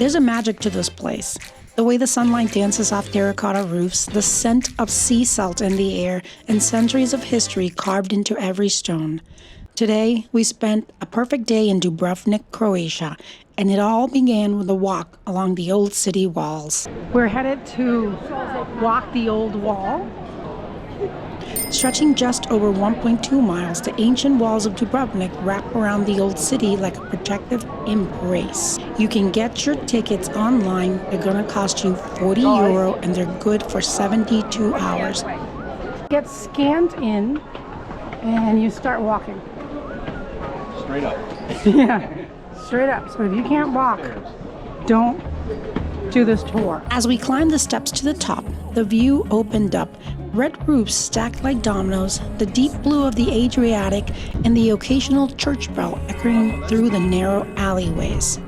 There's a magic to this place. The way the sunlight dances off terracotta roofs, the scent of sea salt in the air, and centuries of history carved into every stone. Today, we spent a perfect day in Dubrovnik, Croatia, and it all began with a walk along the Old City Walls. We're headed to walk the Old Wall. Stretching just over 1.2 miles, the ancient walls of Dubrovnik wrap around the old city like a protective embrace. You can get your tickets online. They're going to cost you €40 and they're good for 72 hours. Get scanned in and you start walking. Straight up. Yeah, straight up. So if you can't walk, don't do this tour. As we climbed the steps to the top, the view opened up. Red roofs stacked like dominoes, the deep blue of the Adriatic, and the occasional church bell echoing through the narrow alleyways.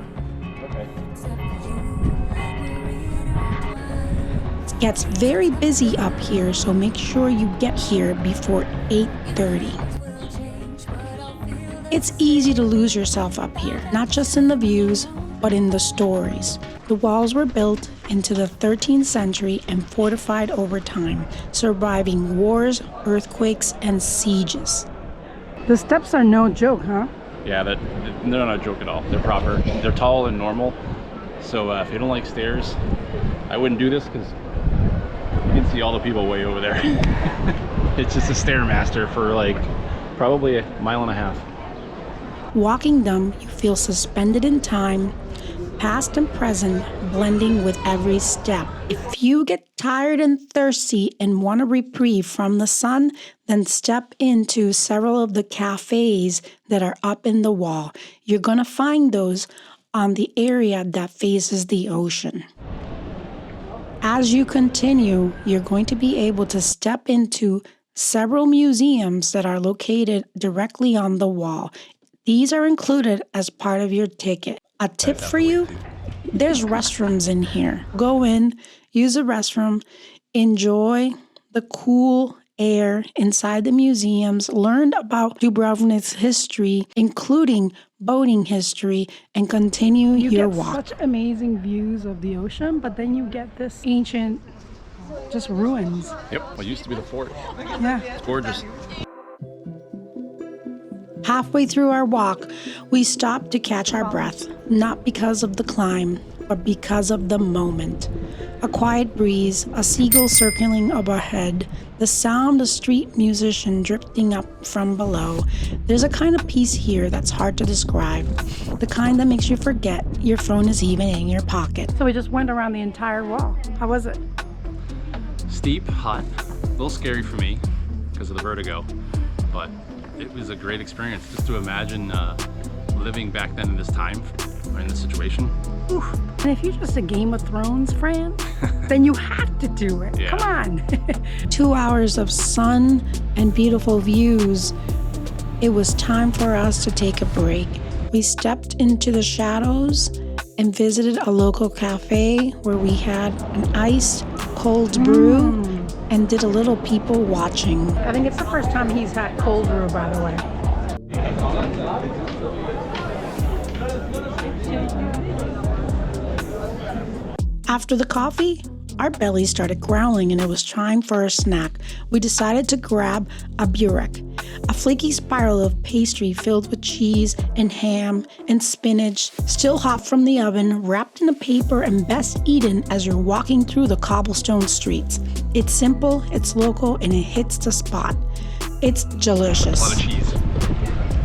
It gets very busy up here, so make sure you get here before 8:30. It's easy to lose yourself up here, not just in the views, but in the stories. The walls were built into the 13th century and fortified over time, surviving wars, earthquakes, and sieges. The steps are no joke, huh? Yeah, they're not a joke at all. They're proper. They're tall and normal. So if you don't like stairs, I wouldn't do this because you can see all the people way over there. It's just a Stairmaster for like probably a mile and a half. Walking them, you feel suspended in time, past and present blending with every step. If you get tired and thirsty and want a reprieve from the sun, then step into several of the cafes that are up in the wall. You're going to find those on the area that faces the ocean. As you continue, you're going to be able to step into several museums that are located directly on the wall. These are included as part of your ticket. A tip for you, there's restrooms in here. Go in, use the restroom, enjoy the cool air inside the museums, learn about Dubrovnik's history, including boating history, and continue your walk. You get such amazing views of the ocean, but then you get this ancient, just ruins. Yep, what used to be the fort. Yeah. It's gorgeous. Halfway through our walk, we stopped to catch our breath, not because of the climb, but because of the moment. A quiet breeze, a seagull circling overhead, the sound of street musician drifting up from below. There's a kind of peace here that's hard to describe, the kind that makes you forget your phone is even in your pocket. So we just went around the entire wall. How was it? Steep, hot, a little scary for me because of the vertigo, but it was a great experience just to imagine living back then in this time or in this situation. Oof. And if you're just a Game of Thrones fan, then you have to do it. Yeah. Come on. 2 hours of sun and beautiful views. It was time for us to take a break. We stepped into the shadows and visited a local cafe where we had an iced cold brew and did a little people watching. I think it's the first time he's had cold brew, by the way. After the coffee, our bellies started growling and it was time for a snack. We decided to grab a burek, a flaky spiral of pastry filled with cheese and ham and spinach, still hot from the oven, wrapped in a paper and best eaten as you're walking through the cobblestone streets. It's simple, it's local, and it hits the spot. It's delicious. A lot of cheese.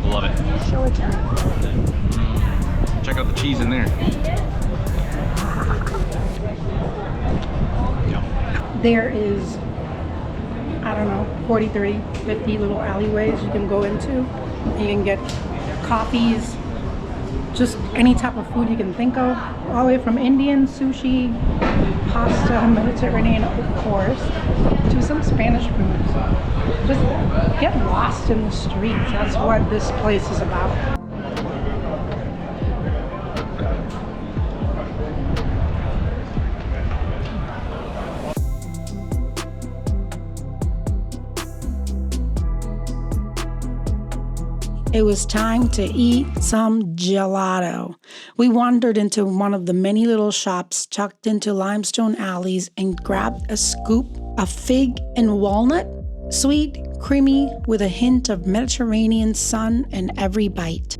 Love it. Show it to me. Check out the cheese in there. There is, I don't know, 43, 50 little alleyways you can go into. You can get coffees, just any type of food you can think of, all the way from Indian, sushi, pasta, Mediterranean, of course, to some Spanish food. Just get lost in the streets. That's what this place is about. It was time to eat some gelato. We wandered into one of the many little shops tucked into limestone alleys and grabbed a scoop of fig and walnut. Sweet, creamy, with a hint of Mediterranean sun in every bite.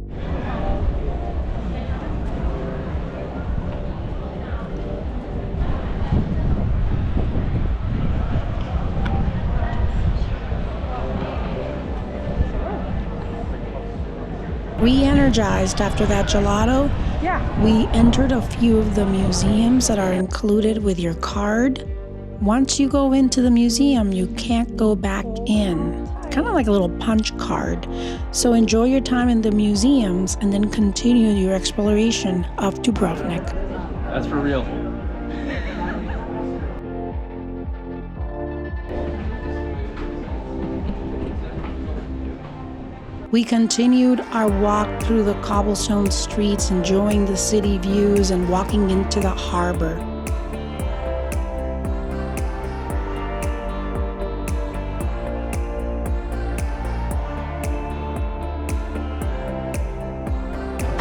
Re-energized after that gelato, we entered a few of the museums that are included with your card. Once you go into the museum, you can't go back in. Kind of like a little punch card. So enjoy your time in the museums and then continue your exploration of Dubrovnik. That's for real. We continued our walk through the cobblestone streets, enjoying the city views and walking into the harbor.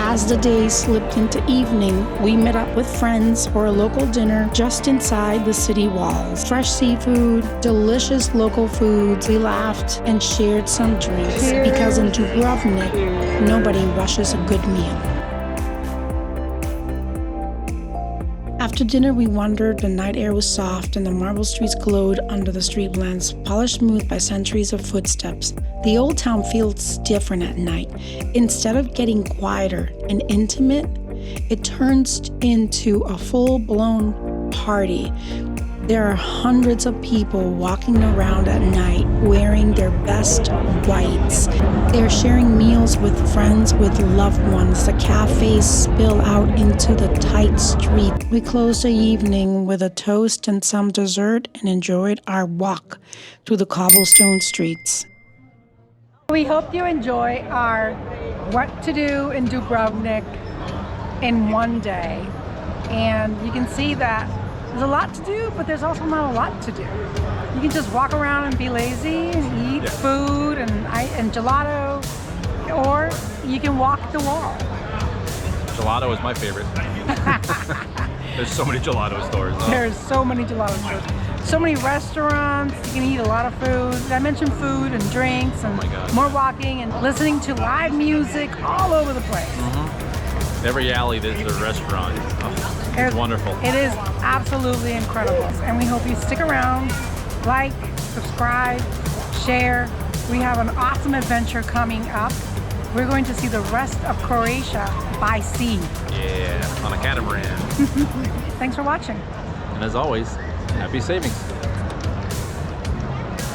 As the day slipped into evening, we met up with friends for a local dinner just inside the city walls. Fresh seafood, delicious local foods. We laughed and shared some drinks because in Dubrovnik, nobody rushes a good meal. After dinner, we wandered. The night air was soft and the marble streets glowed under the street lamps, polished smooth by centuries of footsteps. The old town feels different at night. Instead of getting quieter and intimate, it turns into a full-blown party. There are hundreds of people walking around at night wearing their best whites. They're sharing meals with friends, with loved ones. The cafes spill out into the tight street. We closed the evening with a toast and some dessert and enjoyed our walk through the cobblestone streets. We hope you enjoy our what to do in Dubrovnik in one day. And you can see that there's a lot to do, but there's also not a lot to do. You can just walk around and be lazy and eat food and gelato, or you can walk the wall. Gelato is my favorite. There's so many gelato stores. Huh? There's so many gelato stores. So many restaurants. You can eat a lot of food. I mentioned food and drinks and more walking and listening to live music all over the place. Every alley there's a restaurant. Oh, it's wonderful. It is absolutely incredible. And we hope you stick around, like, subscribe, share. We have an awesome adventure coming up. We're going to see the rest of Croatia by sea. Yeah, on a catamaran. Thanks for watching. And as always, happy savings.